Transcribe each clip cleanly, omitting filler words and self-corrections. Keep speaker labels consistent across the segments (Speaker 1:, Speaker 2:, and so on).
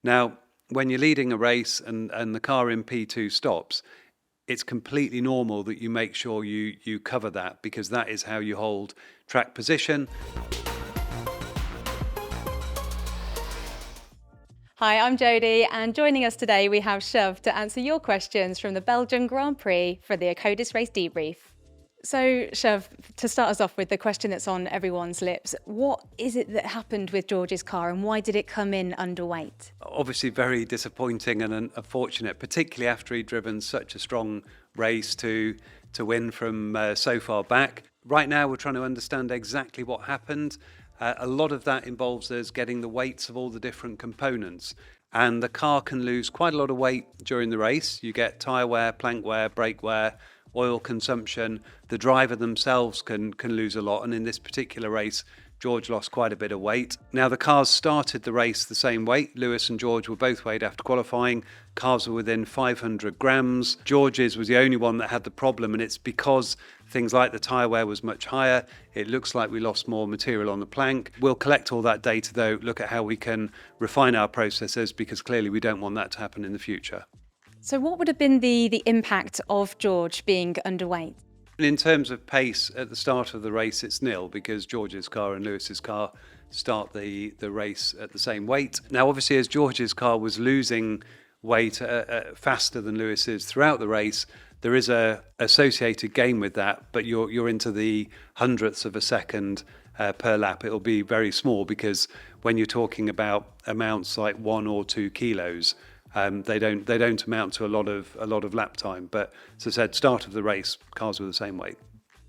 Speaker 1: Now, when you're leading a race and the car in P2 stops, it's completely normal that you make sure you cover that, because that is how you hold track position.
Speaker 2: Hi, I'm Jodi, and joining us today we have Shov to answer your questions from the Belgian Grand Prix for the Akkodis Race Debrief. So, Shov, to start us off with the question that's on everyone's lips, what is it that happened with George's car and why did it come in underweight?
Speaker 1: Obviously very disappointing and unfortunate, particularly after he'd driven such a strong race to win from so far back. Right now we're trying to understand exactly what happened. A lot of that involves us getting the weights of all the different components, and the car can lose quite a lot of weight during the race. You get tyre wear, plank wear, brake wear, oil consumption. The driver themselves can lose a lot, and in this particular race George lost quite a bit of weight. Now, the cars started the race the same weight. Lewis and George were both weighed after qualifying. Cars were within 500 grams. George's was the only one that had the problem, and it's because things like the tyre wear was much higher. It looks like we lost more material on the plank. We'll collect all that data though, look at how we can refine our processes, because clearly we don't want that to happen in the future.
Speaker 2: So what would have been the impact of George being underweight?
Speaker 1: In terms of pace, at the start of the race, it's nil, because George's car and Lewis's car start the race at the same weight. Now, obviously, as George's car was losing weight faster than Lewis's throughout the race, there is a associated gain with that, but you're into the hundredths of a second per lap. It'll be very small, because when you're talking about amounts like 1 or 2 kilos, they don't amount to a lot of lap time. But as I said, start of the race, cars were the same weight.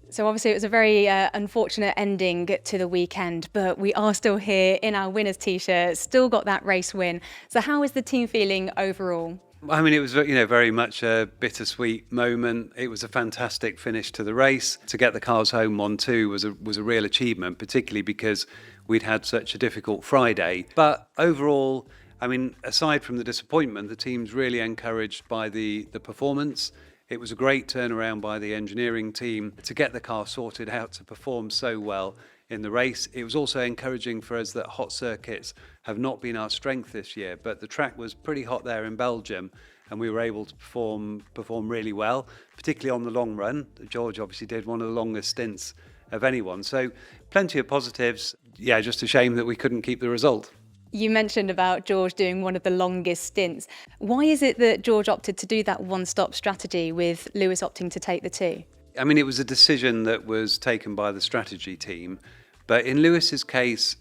Speaker 2: So obviously it was a very unfortunate ending to the weekend, but we are still here in our winners t-shirt, still got that race win. So how is the team feeling overall?
Speaker 1: I mean, it was very much a bittersweet moment. It was a fantastic finish to the race. To get the cars home 1-2 was a real achievement, particularly because we'd had such a difficult Friday. But overall, I mean, aside from the disappointment, the team's really encouraged by the performance. It was a great turnaround by the engineering team to get the car sorted out to perform so well in the race. It was also encouraging for us that hot circuits have not been our strength this year, but the track was pretty hot there in Belgium, and we were able to perform really well, particularly on the long run. George obviously did one of the longest stints of anyone. So plenty of positives. Yeah, just a shame that we couldn't keep the result.
Speaker 2: You mentioned about George doing one of the longest stints. Why is it that George opted to do that one-stop strategy with Lewis opting to take the 2?
Speaker 1: I mean, it was a decision that was taken by the strategy team, but in Lewis's case,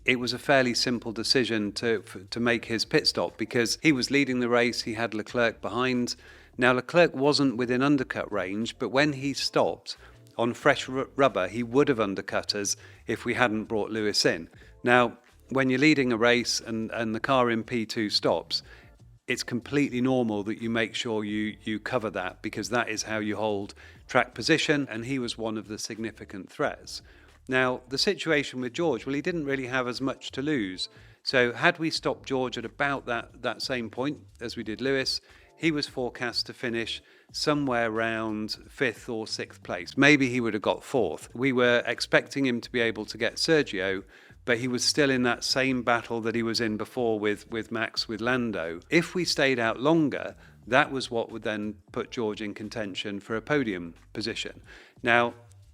Speaker 1: it was a fairly simple decision to make his pit stop, because he was leading the race. He had Leclerc behind. Now, Leclerc wasn't within undercut range, but when he stopped on fresh rubber, he would have undercut us if we hadn't brought Lewis in. Now, when you're leading a race and the car in P2 stops, it's completely normal that you make sure you cover that, because that is how you hold track position, and he was one of the significant threats. Now, the situation with George, well, he didn't really have as much to lose. So had we stopped George at about that same point as we did Lewis, he was forecast to finish somewhere around 5th or 6th place. Maybe he would have got 4th. We were expecting him to be able to get Sergio, but he was still in that same battle that he was in before with Max, with Lando. If we stayed out longer, that was what would then put George in contention for a podium position. Now,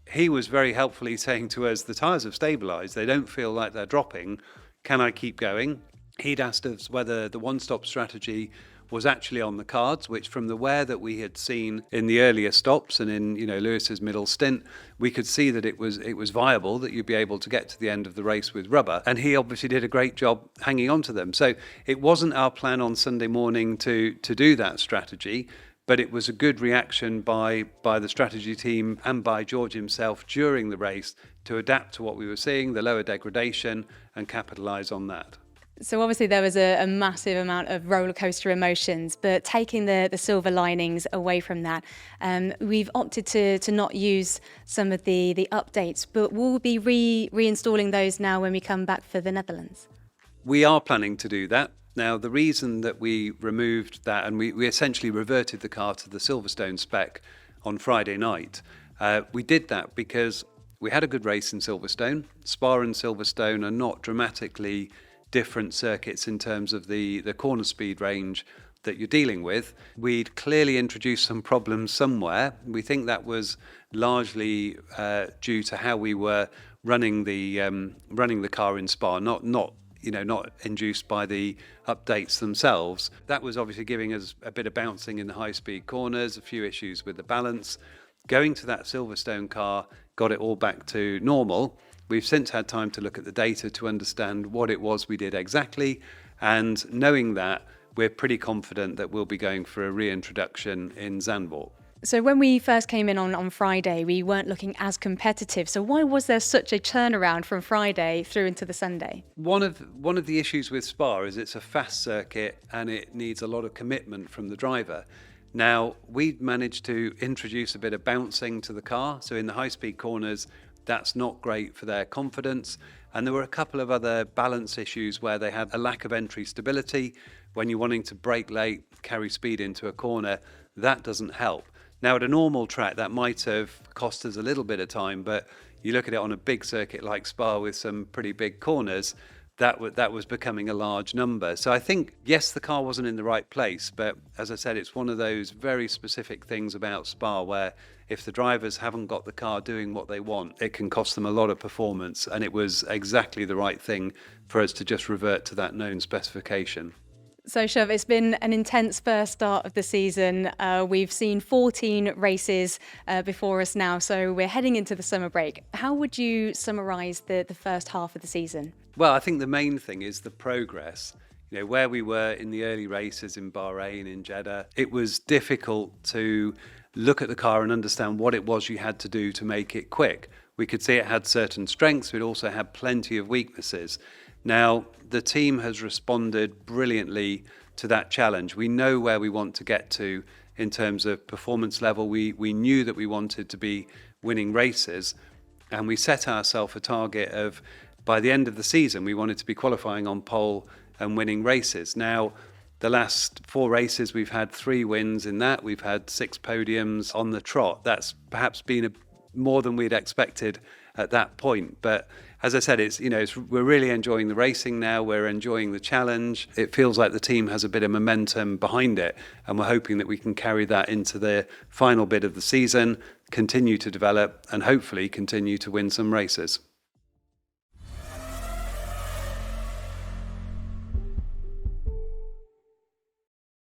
Speaker 1: he was very helpfully saying to us, the tyres have stabilised, they don't feel like they're dropping, can I keep going? He'd asked us whether the one-stop strategy was actually on the cards, which from the wear that we had seen in the earlier stops and in Lewis's middle stint, we could see that it was viable, that you'd be able to get to the end of the race with rubber, and he obviously did a great job hanging on to them. So it wasn't our plan on Sunday morning to do that strategy, but it was a good reaction by the strategy team and by George himself during the race to adapt to what we were seeing, the lower degradation, and capitalise on that.
Speaker 2: So obviously there was a massive amount of roller coaster emotions, but taking the silver linings away from that, we've opted to not use some of the updates, but we'll be reinstalling those now when we come back for the Netherlands.
Speaker 1: We are planning to do that. Now, the reason that we removed that, and we essentially reverted the car to the Silverstone spec on Friday night, we did that because we had a good race in Silverstone. Spa and Silverstone are not dramatically different circuits in terms of the corner speed range that you're dealing with. We'd clearly introduced some problems somewhere. We think that was largely due to how we were running the car in Spa, not induced by the updates themselves. That was obviously giving us a bit of bouncing in the high-speed corners, a few issues with the balance. Going to that Silverstone car got it all back to normal. We've since had time to look at the data to understand what it was we did exactly, and knowing that, we're pretty confident that we'll be going for a reintroduction in Zandvoort.
Speaker 2: So when we first came in on Friday, we weren't looking as competitive. So why was there such a turnaround from Friday through into the Sunday?
Speaker 1: One of the issues with Spa is it's a fast circuit and it needs a lot of commitment from the driver. Now, we managed to introduce a bit of bouncing to the car. So in the high-speed corners, that's not great for their confidence. And there were a couple of other balance issues where they had a lack of entry stability. When you're wanting to brake late, carry speed into a corner, that doesn't help. Now, at a normal track, that might have cost us a little bit of time, but you look at it on a big circuit like Spa with some pretty big corners, that was becoming a large number. So I think, yes, the car wasn't in the right place, but as I said, it's one of those very specific things about Spa where if the drivers haven't got the car doing what they want, it can cost them a lot of performance, and it was exactly the right thing for us to just revert to that known specification.
Speaker 2: So, Shov, it's been an intense first start of the season. We've seen 14 races before us now, so we're heading into the summer break. How would you summarise the first half of the season?
Speaker 1: Well, I think the main thing is the progress. Where we were in the early races in Bahrain, in Jeddah, it was difficult to look at the car and understand what it was you had to do to make it quick. We could see it had certain strengths, but it also had plenty of weaknesses. Now, the team has responded brilliantly to that challenge. We know where we want to get to in terms of performance level. We knew that we wanted to be winning races, and we set ourselves a target of, by the end of the season, we wanted to be qualifying on pole and winning races. Now, the last 4 races, we've had 3 wins in that. We've had 6 podiums on the trot. That's perhaps been more than we'd expected at that point. But as I said, we're really enjoying the racing now. We're enjoying the challenge. It feels like the team has a bit of momentum behind it, and we're hoping that we can carry that into the final bit of the season, continue to develop, and hopefully continue to win some races.